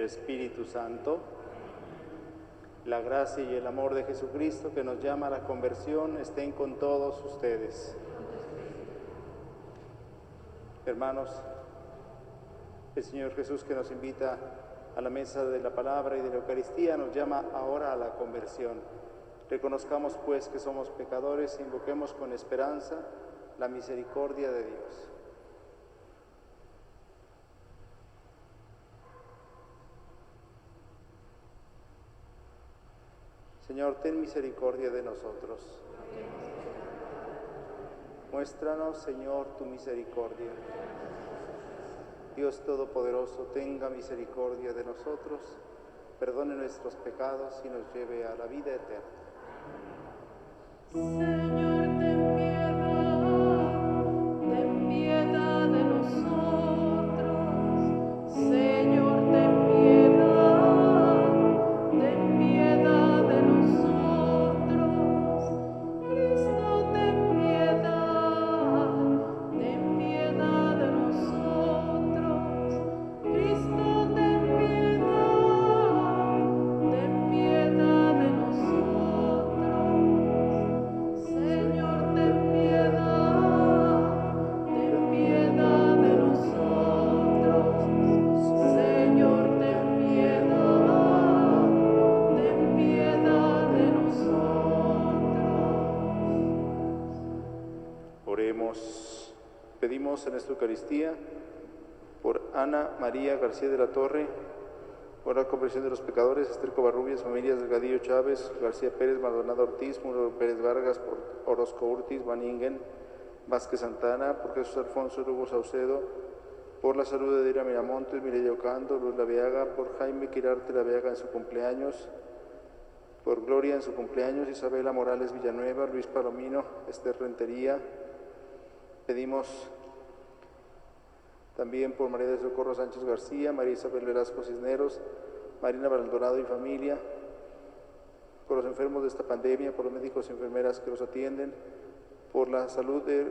Espíritu Santo. La gracia y el amor de Jesucristo, que nos llama a la conversión, estén con todos ustedes. Hermanos, el Señor Jesús, que nos invita a la mesa de la palabra y de la Eucaristía, nos llama ahora a la conversión. Reconozcamos pues que somos pecadores e invoquemos con esperanza la misericordia de Dios. Señor, ten misericordia de nosotros. Muéstranos, Señor, tu misericordia. Dios Todopoderoso, tenga misericordia de nosotros, perdone nuestros pecados y nos lleve a la vida eterna. Señor, ten piedad de nosotros. Señor, ten piedad de nosotros. Cristo, ten piedad de nosotros. Cristo, ten piedad de nosotros. Señor, ten piedad de nosotros. Señor, ten piedad de nosotros. Oremos. Pedimos en esta Eucaristía por Ana María García de la Torre, por la conversión de los pecadores, Esther Covarrubias, familias Delgadillo Chávez, García Pérez, Maldonado Ortiz, Muro Pérez Vargas, por Orozco Urtiz, Vaningen, Vázquez Santana, por Jesús Alfonso Lugo Saucedo, por la salud de Dira Miramontes, Mireya Ocando, Luz Laviaga, por Jaime Quirarte Laviaga en su cumpleaños, por Gloria en su cumpleaños, Isabela Morales Villanueva, Luis Palomino, Esther Rentería. Pedimos también por María de Socorro Sánchez García, María Isabel Velasco Cisneros, Marina Maldonado y familia, por los enfermos de esta pandemia, por los médicos y enfermeras que los atienden, por la salud de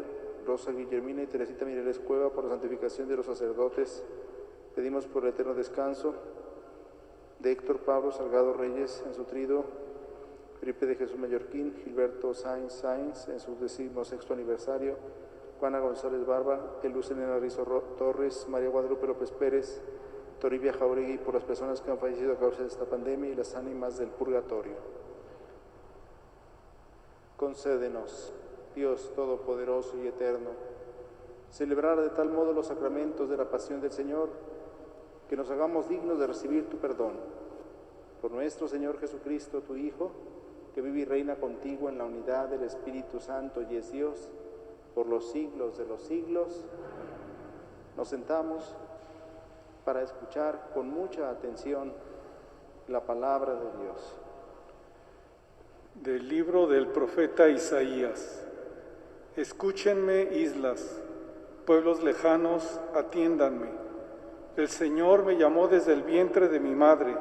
Rosa Guillermina y Teresita Mireles Cueva, por la santificación de los sacerdotes. Pedimos por el eterno descanso de Héctor Pablo Salgado Reyes en su trido, Felipe de Jesús Mallorquín, Gilberto Sainz en su 16º aniversario, Juana González Barba, Luz Elena Rizo Torres, María Guadalupe López Pérez, Toribia Jauregui, por las personas que han fallecido a causa de esta pandemia y las ánimas del purgatorio. Concédenos, Dios Todopoderoso y Eterno, celebrar de tal modo los sacramentos de la pasión del Señor, que nos hagamos dignos de recibir tu perdón. Por nuestro Señor Jesucristo, tu Hijo, que vive y reina contigo en la unidad del Espíritu Santo y es Dios, por los siglos de los siglos. Nos sentamos para escuchar con mucha atención la palabra de Dios. Del libro del profeta Isaías. Escúchenme, islas, pueblos lejanos, atiéndanme. El Señor me llamó desde el vientre de mi madre.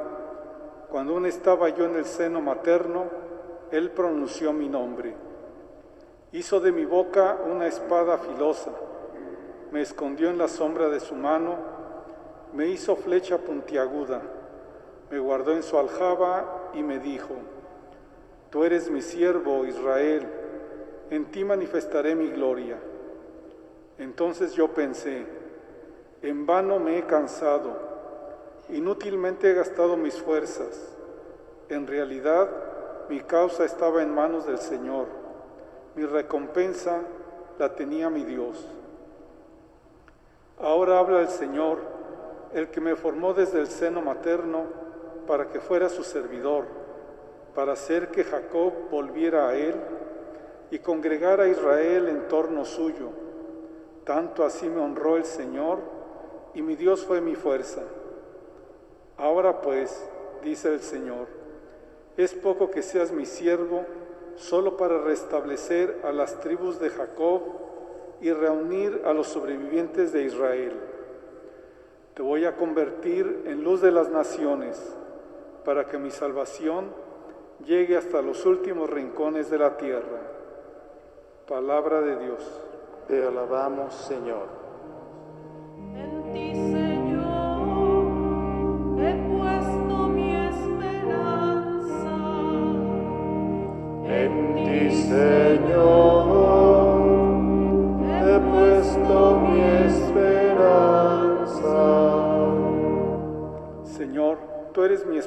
Cuando aún estaba yo en el seno materno, Él pronunció mi nombre. Hizo de mi boca una espada filosa, me escondió en la sombra de su mano, me hizo flecha puntiaguda, me guardó en su aljaba y me dijo: Tú eres mi siervo, Israel, en ti manifestaré mi gloria. Entonces yo pensé: en vano me he cansado, inútilmente he gastado mis fuerzas. En realidad, mi causa estaba en manos del Señor. Mi recompensa la tenía mi Dios. Ahora habla el Señor, el que me formó desde el seno materno para que fuera su servidor, para hacer que Jacob volviera a Él y congregara a Israel en torno suyo. Tanto así me honró el Señor, y mi Dios fue mi fuerza. Ahora pues, dice el Señor, es poco que seas mi siervo, solo para restablecer a las tribus de Jacob y reunir a los sobrevivientes de Israel. Te voy a convertir en luz de las naciones, para que mi salvación llegue hasta los últimos rincones de la tierra. Palabra de Dios. Te alabamos, Señor. En ti, Señor, he puesto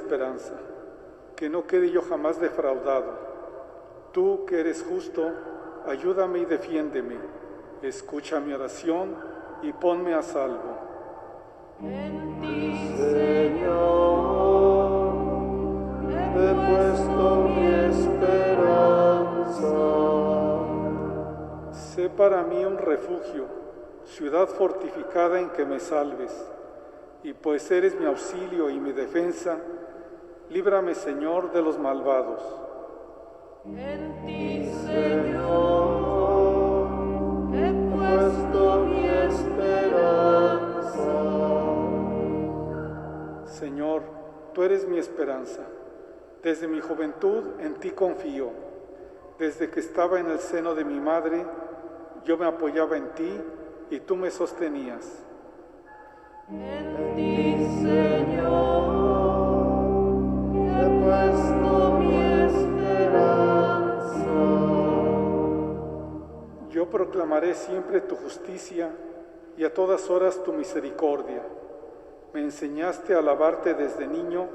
esperanza, que no quede yo jamás defraudado. Tú que eres justo, ayúdame y defiéndeme. Escucha mi oración y ponme a salvo. En ti, Señor, he puesto mi esperanza. Sé para mí un refugio, ciudad fortificada en que me salves. Y pues eres mi auxilio y mi defensa, líbrame, Señor, de los malvados. En ti, Señor, he puesto mi esperanza. Señor, tú eres mi esperanza. Desde mi juventud en ti confío. Desde que estaba en el seno de mi madre, yo me apoyaba en ti y tú me sostenías. En ti, Señor, he puesto mi esperanza. Yo proclamaré siempre tu justicia y a todas horas tu misericordia. Me enseñaste a alabarte desde niño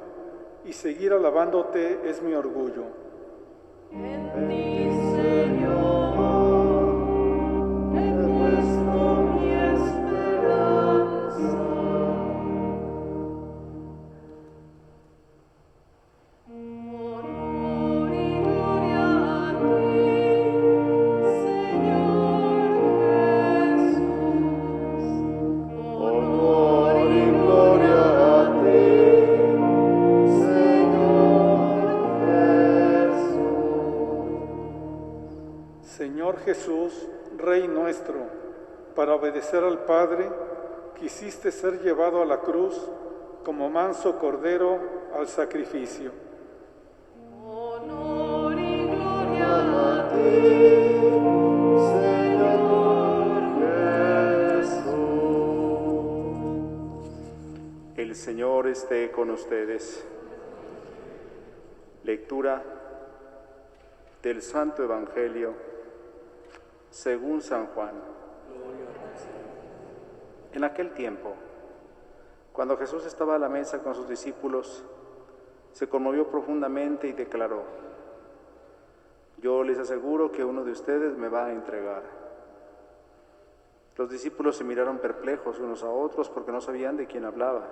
y seguir alabándote es mi orgullo. En ti, Señor, he puesto mi esperanza. Honor y gloria a ti, Señor Jesús. Honor y gloria a ti, Señor Jesús, Rey nuestro, para obedecer al Padre, quisiste ser llevado a la cruz como manso cordero al sacrificio. honor y gloria a ti, Señor Jesús. El Señor esté con ustedes. Lectura del Santo Evangelio según San Juan. En aquel tiempo, cuando Jesús estaba a la mesa con sus discípulos, se conmovió profundamente y declaró: yo les aseguro que uno de ustedes me va a entregar. Los discípulos se miraron perplejos unos a otros porque no sabían de quién hablaba.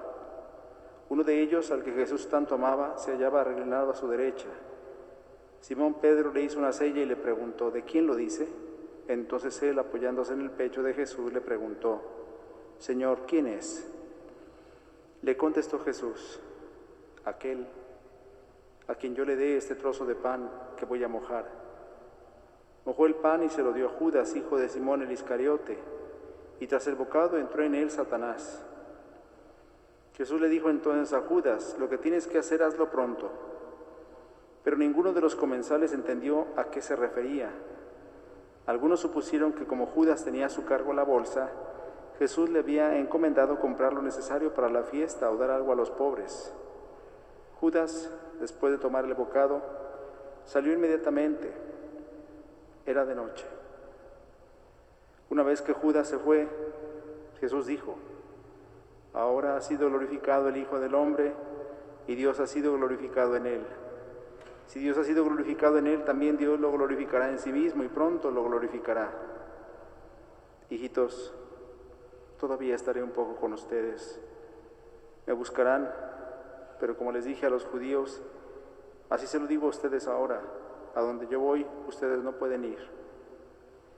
Uno de ellos, al que Jesús tanto amaba, se hallaba reclinado a su derecha. Simón Pedro le hizo una seña y le preguntó: ¿de quién lo dice? Entonces él, apoyándose en el pecho de Jesús, le preguntó: Señor, ¿quién es? Le contestó Jesús: aquel a quien yo le dé este trozo de pan que voy a mojar. Mojó el pan y se lo dio a Judas, hijo de Simón el Iscariote, y tras el bocado entró en él Satanás. Jesús le dijo entonces a Judas: lo que tienes que hacer, hazlo pronto. Pero ninguno de los comensales entendió a qué se refería. Algunos supusieron que como Judas tenía a su cargo la bolsa, Jesús le había encomendado comprar lo necesario para la fiesta o dar algo a los pobres. Judas, después de tomar el bocado, salió inmediatamente. Era de noche. Una vez que Judas se fue, Jesús dijo: ahora ha sido glorificado el Hijo del Hombre y Dios ha sido glorificado en él. Si Dios ha sido glorificado en él, también Dios lo glorificará en sí mismo y pronto lo glorificará. Hijitos, todavía estaré un poco con ustedes. Me buscarán, pero como les dije a los judíos, así se lo digo a ustedes ahora: a donde yo voy, ustedes no pueden ir.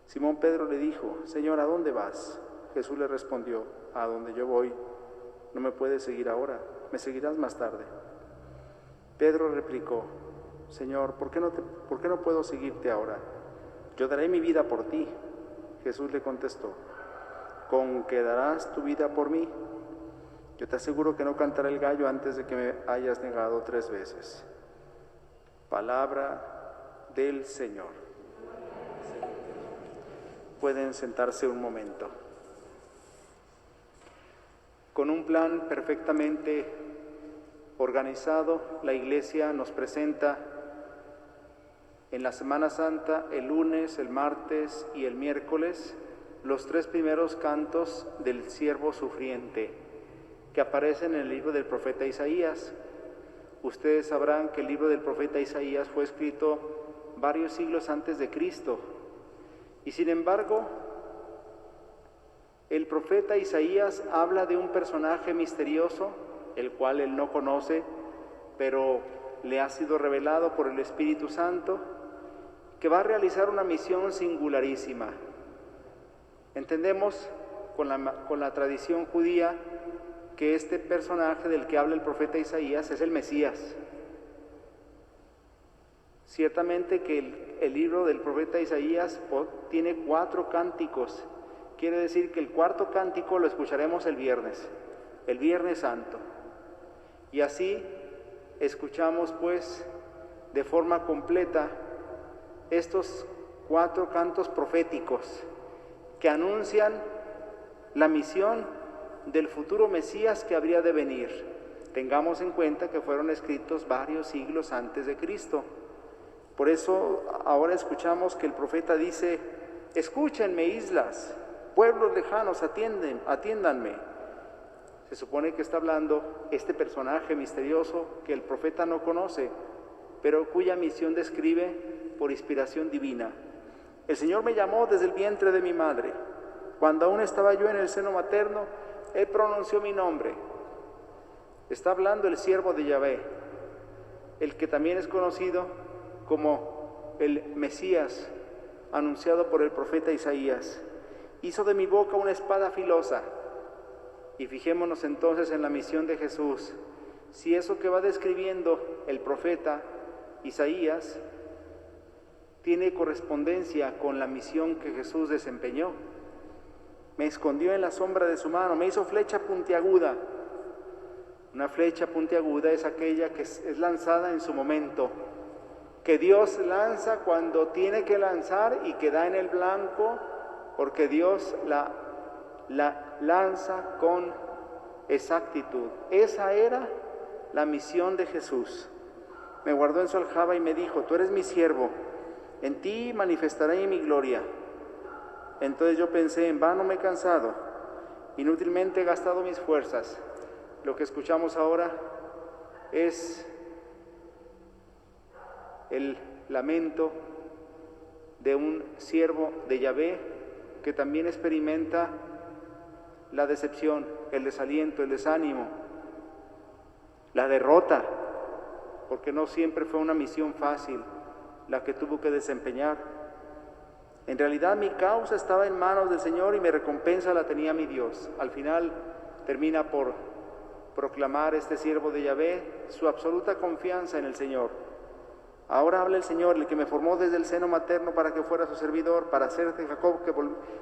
Simón Pedro le dijo: Señor, ¿a dónde vas? Jesús le respondió: a donde yo voy, no me puedes seguir ahora, me seguirás más tarde. Pedro replicó: Señor, ¿por qué no puedo seguirte ahora? Yo daré mi vida por ti. Jesús le contestó: ¿con qué darás tu vida por mí? Yo te aseguro que no cantará el gallo antes de que me hayas negado 3 veces. Palabra del Señor. Pueden sentarse un momento. Con un plan perfectamente organizado, la Iglesia nos presenta en la Semana Santa, el lunes, el martes y el miércoles, los 3 primeros cantos del siervo sufriente que aparecen en el libro del profeta Isaías. Ustedes sabrán que el libro del profeta Isaías fue escrito varios siglos antes de Cristo. Y sin embargo, el profeta Isaías habla de un personaje misterioso, el cual él no conoce, pero le ha sido revelado por el Espíritu Santo, que va a realizar una misión singularísima. Entendemos con la tradición judía que este personaje del que habla el profeta Isaías es el Mesías. Ciertamente que el libro del profeta Isaías tiene 4 cánticos. Quiere decir que el 4º cántico lo escucharemos el Viernes Santo. Y así escuchamos pues de forma completa estos 4 cantos proféticos que anuncian la misión del futuro Mesías que habría de venir. Tengamos en cuenta que fueron escritos varios siglos antes de Cristo. Por eso ahora escuchamos que el profeta dice: escúchenme, islas, pueblos lejanos, atiéndanme. Se supone que está hablando este personaje misterioso que el profeta no conoce, pero cuya misión describe por inspiración divina. El Señor me llamó desde el vientre de mi madre. Cuando aún estaba yo en el seno materno, Él pronunció mi nombre. Está hablando el siervo de Yahvé, el que también es conocido como el Mesías, anunciado por el profeta Isaías. Hizo de mi boca una espada filosa. Y fijémonos entonces en la misión de Jesús. Si eso que va describiendo el profeta Isaías tiene correspondencia con la misión que Jesús desempeñó. Me escondió en la sombra de su mano, me hizo flecha puntiaguda. Una flecha puntiaguda es aquella que es lanzada en su momento, que Dios lanza cuando tiene que lanzar y que da en el blanco, porque Dios la lanza con exactitud. Esa era la misión de Jesús. Me guardó en su aljaba y me dijo: tú eres mi siervo, en ti manifestaré mi gloria. Entonces yo pensé: en vano me he cansado, inútilmente he gastado mis fuerzas. Lo que escuchamos ahora es el lamento de un siervo de Yahvé que también experimenta la decepción, el desaliento, el desánimo, la derrota, porque no siempre fue una misión fácil la que tuvo que desempeñar. En realidad mi causa estaba en manos del Señor y mi recompensa la tenía mi Dios. Al final termina por proclamar este siervo de Yahvé su absoluta confianza en el Señor. Ahora habla el Señor, el que me formó desde el seno materno para que fuera su servidor, para hacer de Jacob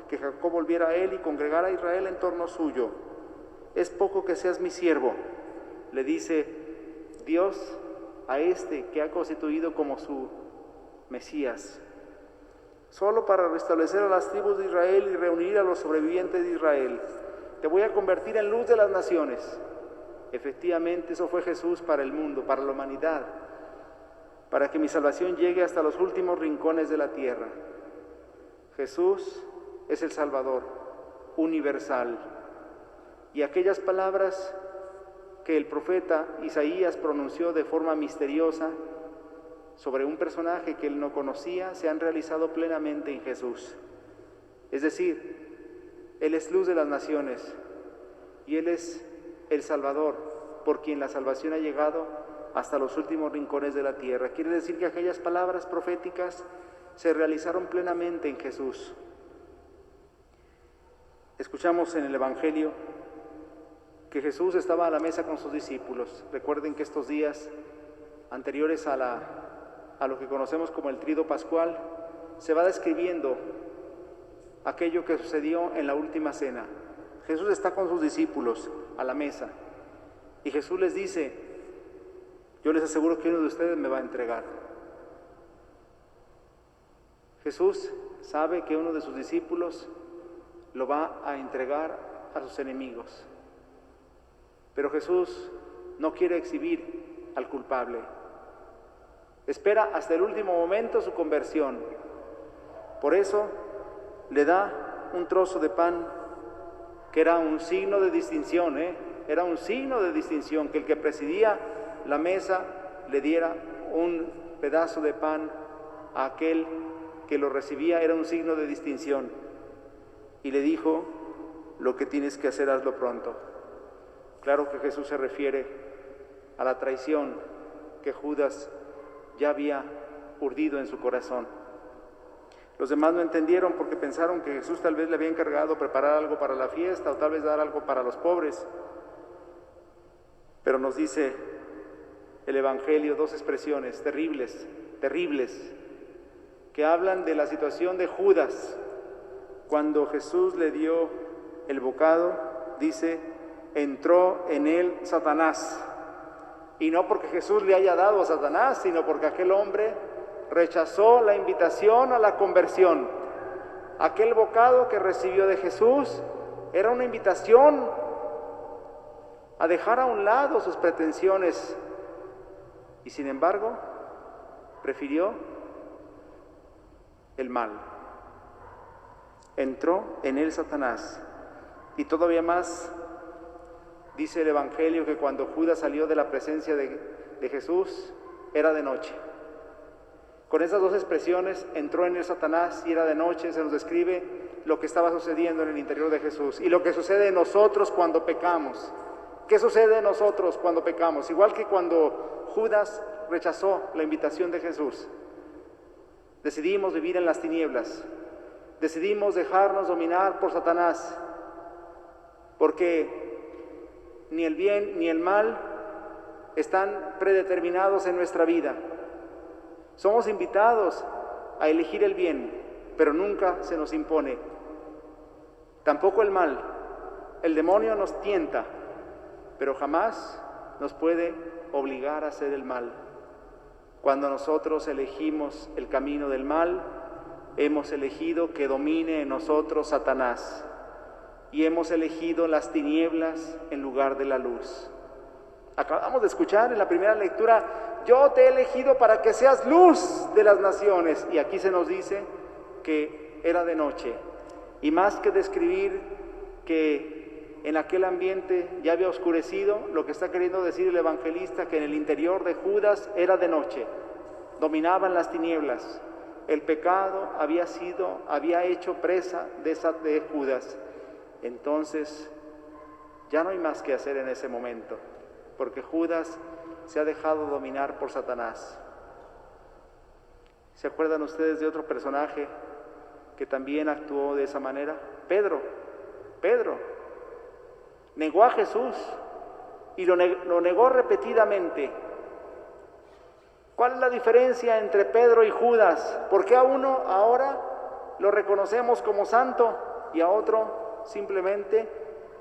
que Jacob volviera a él y congregara a Israel en torno suyo. Es poco que seas mi siervo, le dice Dios a este que ha constituido como su Mesías, solo para restablecer a las tribus de Israel y reunir a los sobrevivientes de Israel. Te voy a convertir en luz de las naciones. Efectivamente, eso fue Jesús para el mundo, para la humanidad, para que mi salvación llegue hasta los últimos rincones de la tierra. Jesús es el Salvador universal. Y aquellas palabras que el profeta Isaías pronunció de forma misteriosa sobre un personaje que él no conocía se han realizado plenamente en Jesús. Es decir, Él es luz de las naciones y Él es el Salvador, por quien la salvación ha llegado hasta los últimos rincones de la tierra. Quiere decir que aquellas palabras proféticas se realizaron plenamente en Jesús. Escuchamos en el Evangelio que Jesús estaba a la mesa con sus discípulos. Recuerden que estos días anteriores a lo que conocemos como el Tríodo Pascual, se va describiendo aquello que sucedió en la última cena. Jesús está con sus discípulos a la mesa y Jesús les dice: yo les aseguro que uno de ustedes me va a entregar. Jesús sabe que uno de sus discípulos lo va a entregar a sus enemigos, pero Jesús no quiere exhibir al culpable. Espera hasta el último momento su conversión. Por eso le da un trozo de pan que era un signo de distinción, era un signo de distinción, que el que presidía la mesa le diera un pedazo de pan a aquel que lo recibía, era un signo de distinción. Y le dijo: lo que tienes que hacer, hazlo pronto. Claro que Jesús se refiere a la traición que Judas ya había urdido en su corazón. Los demás no entendieron porque pensaron que Jesús tal vez le había encargado preparar algo para la fiesta o tal vez dar algo para los pobres. Pero nos dice el Evangelio dos expresiones terribles, que hablan de la situación de Judas. Cuando Jesús le dio el bocado, dice: entró en él Satanás. Y no porque Jesús le haya dado a Satanás, sino porque aquel hombre rechazó la invitación a la conversión. Aquel bocado que recibió de Jesús era una invitación a dejar a un lado sus pretensiones, y sin embargo prefirió el mal. Entró en él Satanás. Y todavía más dice el Evangelio que cuando Judas salió de la presencia de Jesús, era de noche. Con esas dos expresiones, entró en él Satanás y era de noche, se nos describe lo que estaba sucediendo en el interior de Jesús y lo que sucede en nosotros cuando pecamos. ¿Qué sucede en nosotros cuando pecamos? Igual que cuando Judas rechazó la invitación de Jesús, decidimos vivir en las tinieblas, decidimos dejarnos dominar por Satanás, porque ni el bien ni el mal están predeterminados en nuestra vida. Somos invitados a elegir el bien, pero nunca se nos impone. Tampoco el mal. El demonio nos tienta, pero jamás nos puede obligar a hacer el mal. Cuando nosotros elegimos el camino del mal, hemos elegido que domine en nosotros Satanás y hemos elegido las tinieblas en lugar de la luz. Acabamos de escuchar en la primera lectura: yo te he elegido para que seas luz de las naciones. Y aquí se nos dice que era de noche. Y más que describir que en aquel ambiente ya había oscurecido, lo que está queriendo decir el evangelista, que en el interior de Judas era de noche. Dominaban las tinieblas. El pecado había hecho presa de Judas. Entonces, ya no hay más que hacer en ese momento, porque Judas se ha dejado dominar por Satanás. ¿Se acuerdan ustedes de otro personaje que también actuó de esa manera? Pedro negó a Jesús y lo negó repetidamente. ¿Cuál es la diferencia entre Pedro y Judas? ¿Por qué a uno ahora lo reconocemos como santo y a otro simplemente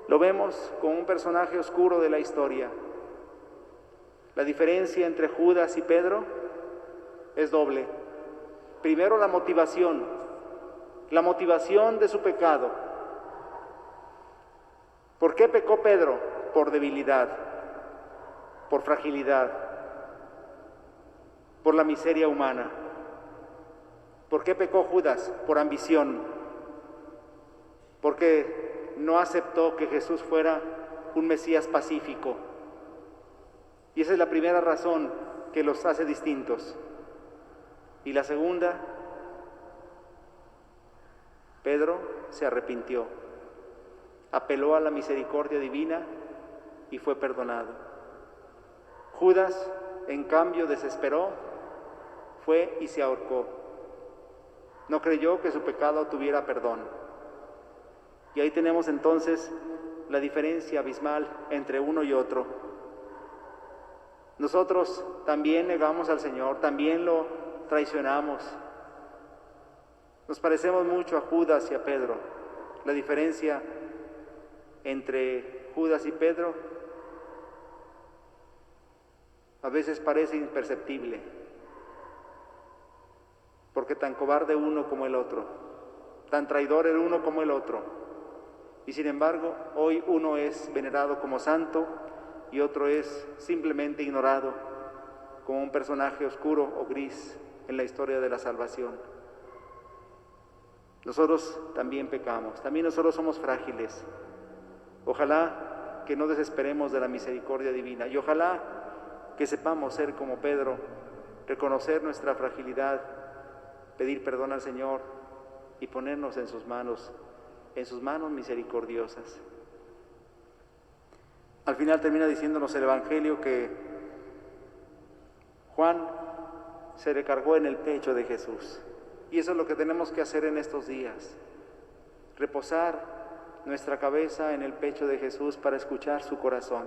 lo vemos como un personaje oscuro de la historia? La diferencia entre Judas y Pedro es doble. Primero, la motivación de su pecado. ¿Por qué pecó Pedro? Por debilidad, por fragilidad, por la miseria humana. ¿Por qué pecó Judas? Por ambición, porque no aceptó que Jesús fuera un Mesías pacífico. Y esa es la primera razón que los hace distintos. Y la segunda, Pedro se arrepintió, apeló a la misericordia divina y fue perdonado. Judas, en cambio, desesperó, fue y se ahorcó. No creyó que su pecado tuviera perdón. Y ahí tenemos entonces la diferencia abismal entre uno y otro. Nosotros también negamos al Señor, también lo traicionamos. Nos parecemos mucho a Judas y a Pedro. La diferencia entre Judas y Pedro a veces parece imperceptible, porque tan cobarde uno como el otro, tan traidor el uno como el otro, y sin embargo hoy uno es venerado como santo y otro es simplemente ignorado como un personaje oscuro o gris en la historia de la salvación. Nosotros también pecamos, también nosotros somos frágiles. Ojalá que no desesperemos de la misericordia divina y ojalá que sepamos ser como Pedro, reconocer nuestra fragilidad, pedir perdón al Señor y ponernos en sus manos misericordiosas. Al final termina diciéndonos el Evangelio que Juan se recargó en el pecho de Jesús. Y eso es lo que tenemos que hacer en estos días, reposar nuestra cabeza en el pecho de Jesús para escuchar su corazón,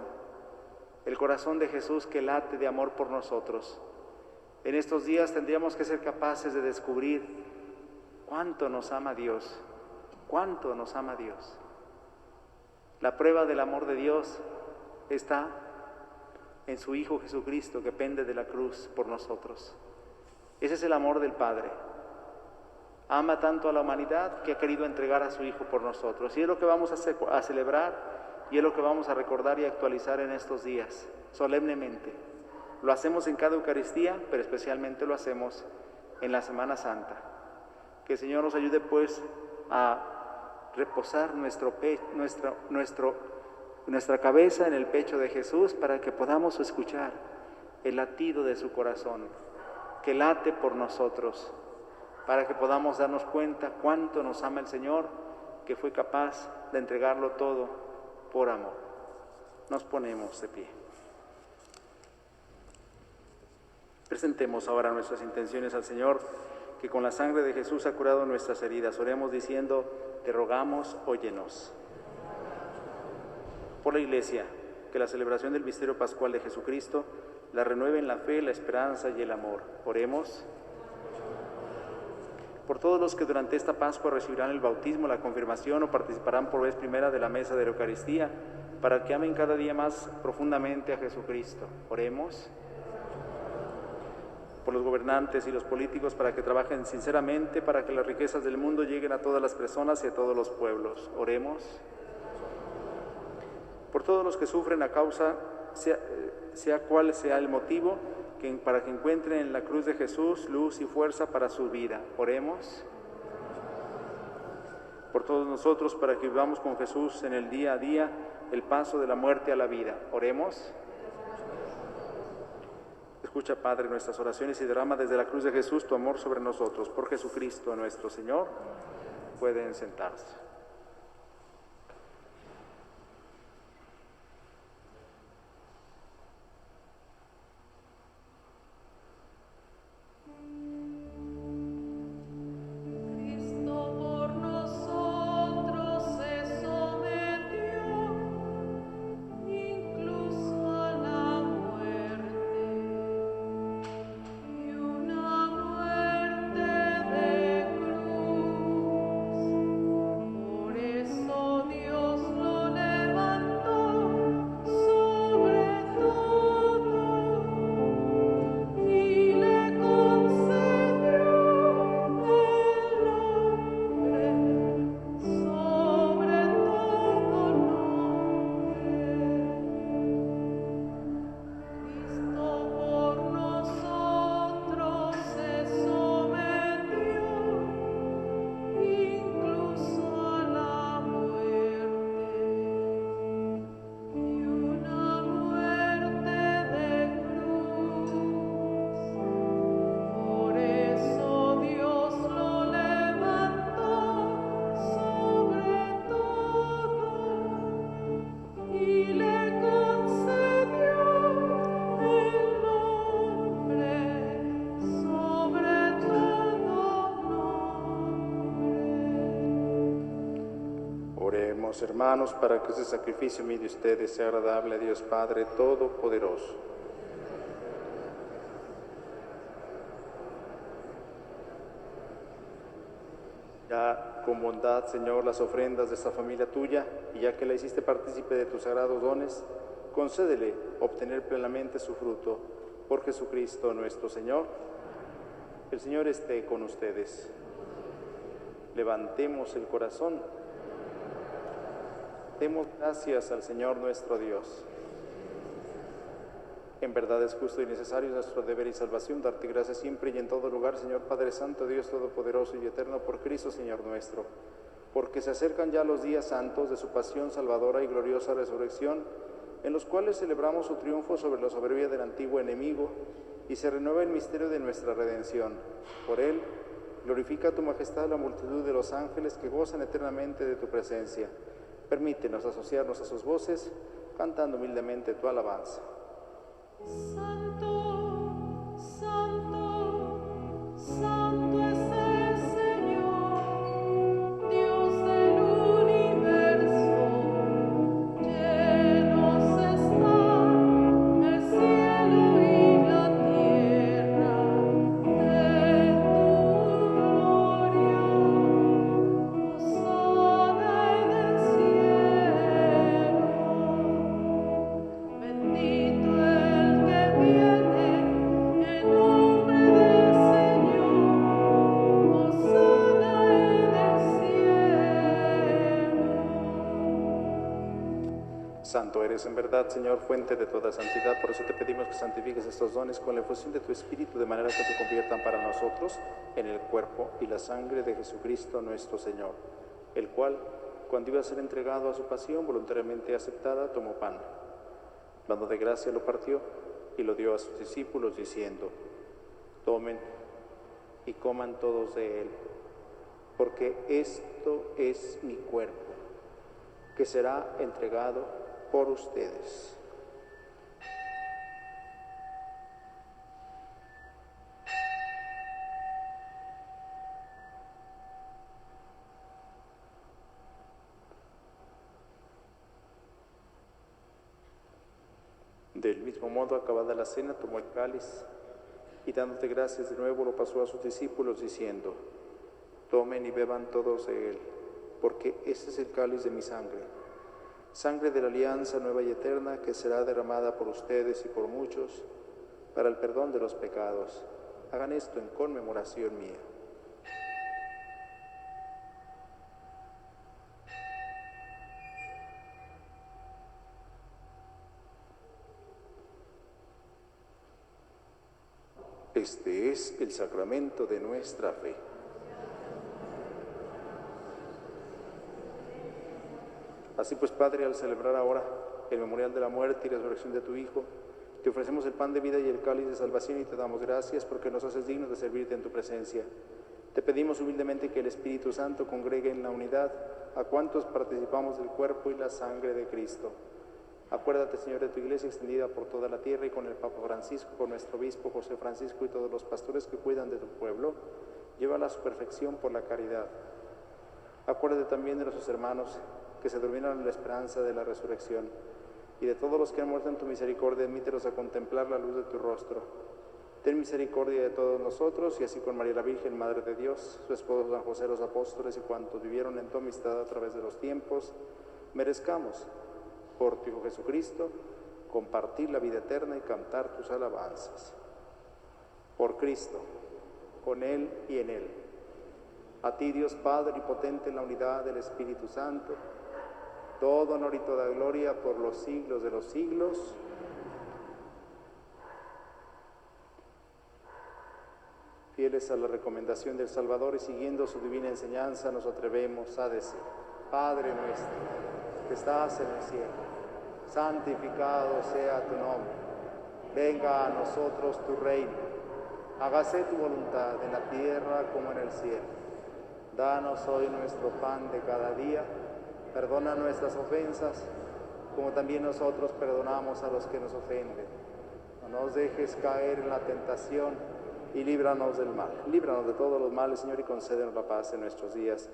el corazón de Jesús que late de amor por nosotros. En estos días tendríamos que ser capaces de descubrir cuánto nos ama Dios, cuánto nos ama Dios. La prueba del amor de Dios está en su Hijo Jesucristo que pende de la cruz por nosotros. Ese es el amor del Padre. Ama tanto a la humanidad que ha querido entregar a su Hijo por nosotros. Y es lo que vamos a celebrar y es lo que vamos a recordar y actualizar en estos días, solemnemente. Lo hacemos en cada Eucaristía, pero especialmente lo hacemos en la Semana Santa. Que el Señor nos ayude pues a reposar nuestra cabeza en el pecho de Jesús para que podamos escuchar el latido de su corazón, que late por nosotros, para que podamos darnos cuenta cuánto nos ama el Señor, que fue capaz de entregarlo todo por amor. Nos ponemos de pie. Presentemos ahora nuestras intenciones al Señor, que con la sangre de Jesús ha curado nuestras heridas. Oremos diciendo: te rogamos, óyenos. Por la Iglesia, que la celebración del misterio pascual de Jesucristo la renueve en la fe, la esperanza y el amor. Oremos. Por todos los que durante esta Pascua recibirán el bautismo, la confirmación o participarán por vez primera de la mesa de la Eucaristía, para que amen cada día más profundamente a Jesucristo. Oremos. Por los gobernantes y los políticos, para que trabajen sinceramente para que las riquezas del mundo lleguen a todas las personas y a todos los pueblos. Oremos. Por todos los que sufren a causa, sea cual sea el motivo, para que encuentren en la cruz de Jesús luz y fuerza para su vida. Oremos. Por todos nosotros, para que vivamos con Jesús en el día a día el paso de la muerte a la vida. Oremos. Escucha, Padre, nuestras oraciones y derrama desde la cruz de Jesús tu amor sobre nosotros. Por Jesucristo nuestro Señor. Pueden sentarse. Hermanos, para que este sacrificio mío de ustedes sea agradable a Dios Padre Todopoderoso. Ya con bondad, Señor, las ofrendas de esta familia tuya, y ya que la hiciste partícipe de tus sagrados dones, concédele obtener plenamente su fruto. Por Jesucristo nuestro Señor. El Señor esté con ustedes. Levantemos el corazón. Demos gracias al Señor nuestro Dios. En verdad es justo y necesario nuestro deber y salvación darte gracias siempre y en todo lugar, Señor Padre Santo, Dios Todopoderoso y Eterno, por Cristo, Señor nuestro. Porque se acercan ya los días santos de su pasión salvadora y gloriosa resurrección, en los cuales celebramos su triunfo sobre la soberbia del antiguo enemigo y se renueva el misterio de nuestra redención. Por él, glorifica a tu majestad la multitud de los ángeles que gozan eternamente de tu presencia. Permítenos asociarnos a sus voces, cantando humildemente tu alabanza. Santo, santo, santo es el Señor, Dios del universo. Llenos están el cielo y la tierra de tu gloria. Hosana en el cielo. Bendito el que viene en nombre del Señor. Hosana en el cielo. Santo eres en verdad, Señor, fuente de toda santidad. Por eso te pedimos que santifiques estos dones con la efusión de tu Espíritu, de manera que se conviertan para nosotros en el cuerpo y la sangre de Jesucristo nuestro Señor, el cual, cuando iba a ser entregado a su pasión voluntariamente aceptada, tomó pan. Dando de gracia lo partió y lo dio a sus discípulos, diciendo: tomen y coman todos de él, porque esto es mi cuerpo, que será entregado por ustedes. Del mismo modo, acabada la cena, tomó el cáliz y dándote gracias de nuevo lo pasó a sus discípulos, diciendo: tomen y beban todos de él, porque este es el cáliz de mi sangre, sangre de la alianza nueva y eterna, que será derramada por ustedes y por muchos para el perdón de los pecados. Hagan esto en conmemoración mía. Este es el sacramento de nuestra fe. Así pues, Padre, al celebrar ahora el memorial de la muerte y resurrección de tu Hijo, te ofrecemos el pan de vida y el cáliz de salvación y te damos gracias porque nos haces dignos de servirte en tu presencia. Te pedimos humildemente que el Espíritu Santo congregue en la unidad a cuantos participamos del cuerpo y la sangre de Cristo. Acuérdate, Señor, de tu iglesia extendida por toda la tierra y con el Papa Francisco, con nuestro obispo José Francisco y todos los pastores que cuidan de tu pueblo. Llévala a su perfección por la caridad. Acuérdate también de nuestros hermanos que se durmieron en la esperanza de la resurrección, y de todos los que han muerto en tu misericordia, admítelos a contemplar la luz de tu rostro. Ten misericordia de todos nosotros, y así con María la Virgen, Madre de Dios, su esposo San José, los apóstoles y cuantos vivieron en tu amistad a través de los tiempos, merezcamos, por tu Hijo Jesucristo, compartir la vida eterna y cantar tus alabanzas. Por Cristo, con Él y en Él. A ti, Dios Padre y potente en la unidad del Espíritu Santo, todo honor y toda gloria por los siglos de los siglos. Fieles a la recomendación del Salvador y siguiendo su divina enseñanza, nos atrevemos a decir: Padre nuestro, que estás en el cielo, santificado sea tu nombre. Venga a nosotros tu reino. Hágase tu voluntad en la tierra como en el cielo. Danos hoy nuestro pan de cada día. Perdona nuestras ofensas, como también nosotros perdonamos a los que nos ofenden. No nos dejes caer en la tentación y líbranos del mal. Líbranos de todos los males, Señor, y concédenos la paz en nuestros días,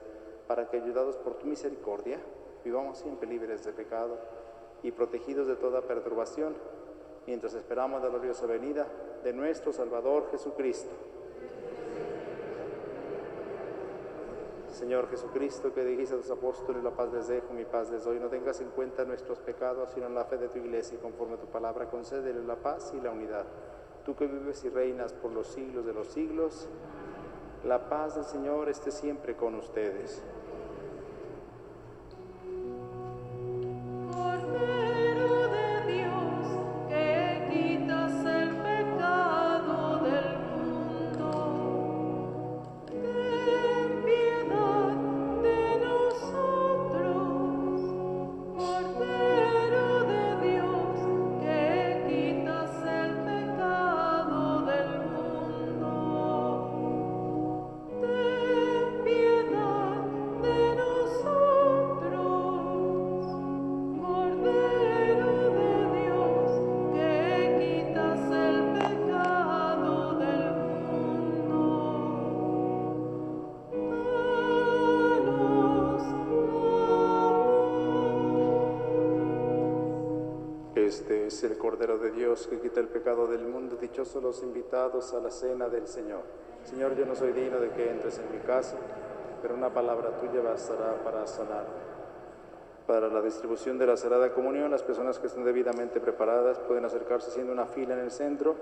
para que, ayudados por tu misericordia, vivamos siempre libres de pecado y protegidos de toda perturbación, mientras esperamos la gloriosa venida de nuestro Salvador Jesucristo. Señor Jesucristo, que dijiste a tus apóstoles: la paz les dejo, mi paz les doy. No tengas en cuenta nuestros pecados, sino en la fe de tu iglesia, y conforme a tu palabra, concédele la paz y la unidad. Tú que vives y reinas por los siglos de los siglos, la paz del Señor esté siempre con ustedes. Cordero de Dios, que quitas el pecado del mundo, ten piedad de nosotros. Cordero de Dios, Dios que quita el pecado del mundo, dichosos los invitados a la cena del Señor. Señor, yo no soy digno de que entres en mi casa, pero una palabra tuya bastará para sanarme. Para la distribución de la Sagrada Comunión, las personas que estén debidamente preparadas pueden acercarse haciendo una fila en el centro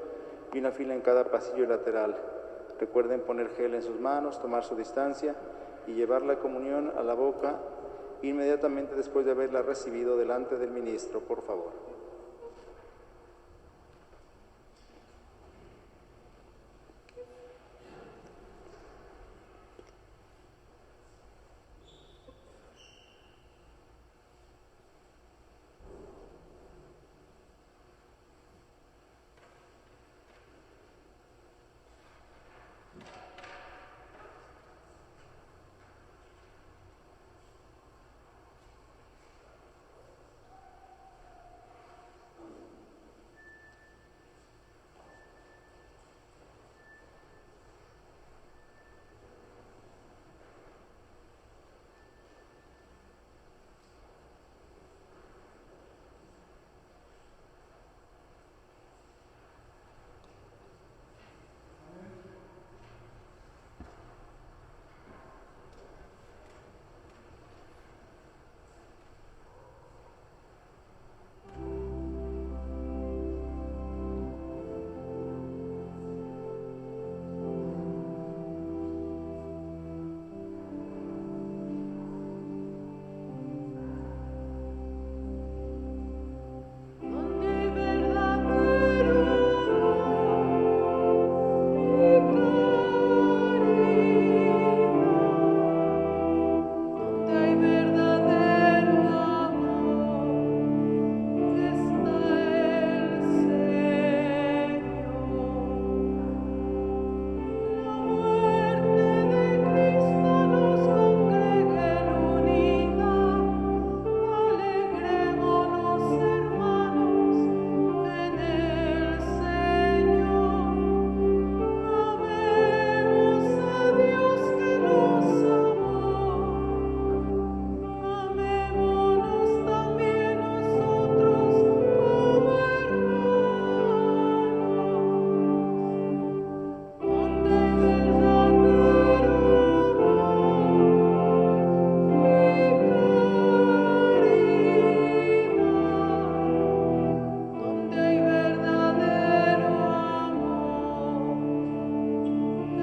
y una fila en cada pasillo lateral. Recuerden poner gel en sus manos, tomar su distancia y llevar la comunión a la boca inmediatamente después de haberla recibido delante del ministro, por favor. Donde hay verdadero amor y caridad, donde hay verdadero amor, está el Señor. La muerte de Cristo nos congrega en unidad. Alegrémonos, hermanos, en el Señor. Amemos a Dios que nos amó. Amémonos también nosotros como hermanos. Donde hay verdadero donde hay verdadero amor,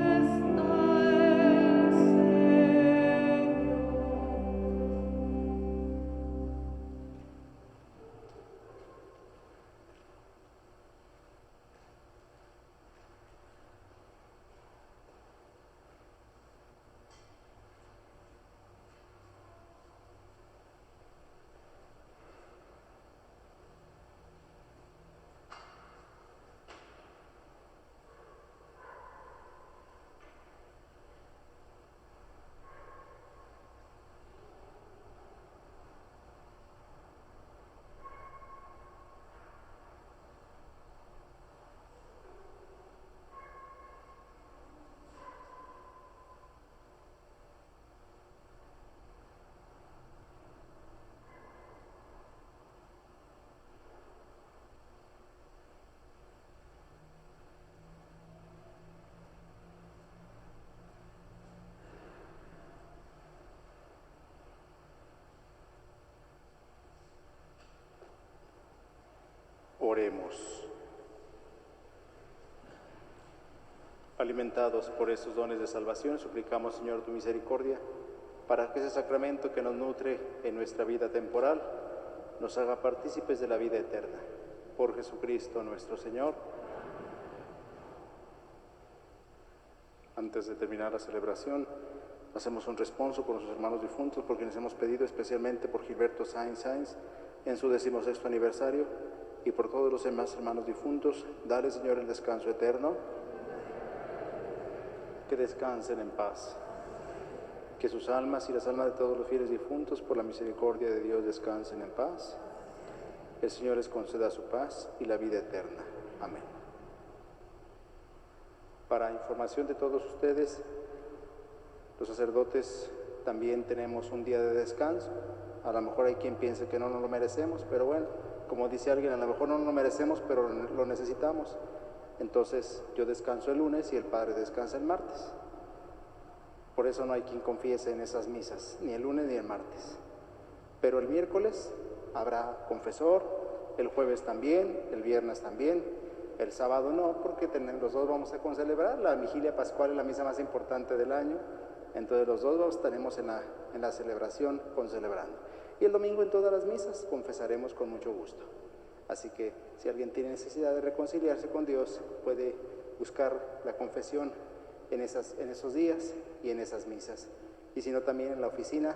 está el Oremos. Alimentados por estos dones de salvación, suplicamos, Señor, tu misericordia, para que ese sacramento que nos nutre en nuestra vida temporal nos haga partícipes de la vida eterna. Por Jesucristo nuestro Señor. Antes de terminar la celebración, hacemos un responso por nuestros hermanos difuntos, por quienes hemos pedido, especialmente por Gilberto Sáenz en su 16º aniversario, y por todos los demás hermanos difuntos. Dale, Señor, el descanso eterno. Que descansen en paz. Que sus almas y las almas de todos los fieles difuntos, por la misericordia de Dios, descansen en paz. El Señor les conceda su paz y la vida eterna. Amén. Para información de todos ustedes, los sacerdotes también tenemos un día de descanso. A lo mejor hay quien piense que no nos lo merecemos, pero bueno, como dice alguien, a lo mejor no lo merecemos, pero lo necesitamos. Entonces yo descanso el lunes y el Padre descansa el martes. Por eso no hay quien confiese en esas misas, ni el lunes ni el martes. Pero el miércoles habrá confesor, el jueves también, el viernes también, el sábado no, porque los dos vamos a concelebrar. La vigilia pascual es la misa más importante del año, entonces los dos estaremos en la celebración concelebrando. Y el domingo en todas las misas confesaremos con mucho gusto. Así que si alguien tiene necesidad de reconciliarse con Dios, puede buscar la confesión en esos días y en esas misas. Y si no, también en la oficina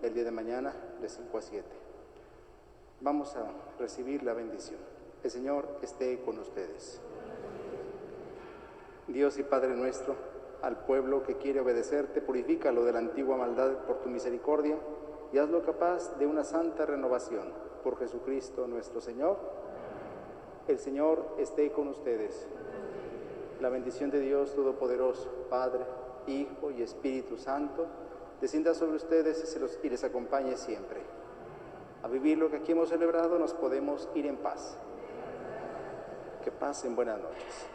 el día de mañana de 5 a 7. Vamos a recibir la bendición. El Señor esté con ustedes. Dios y Padre nuestro, al pueblo que quiere obedecerte, purifícalo de la antigua maldad por tu misericordia y hazlo capaz de una santa renovación. Por Jesucristo nuestro Señor. El Señor esté con ustedes. La bendición de Dios Todopoderoso, Padre, Hijo y Espíritu Santo, descienda sobre ustedes y les acompañe siempre. A vivir lo que aquí hemos celebrado, nos podemos ir en paz. Que pasen buenas noches.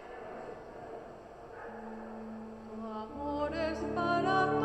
Tu amor es para todos.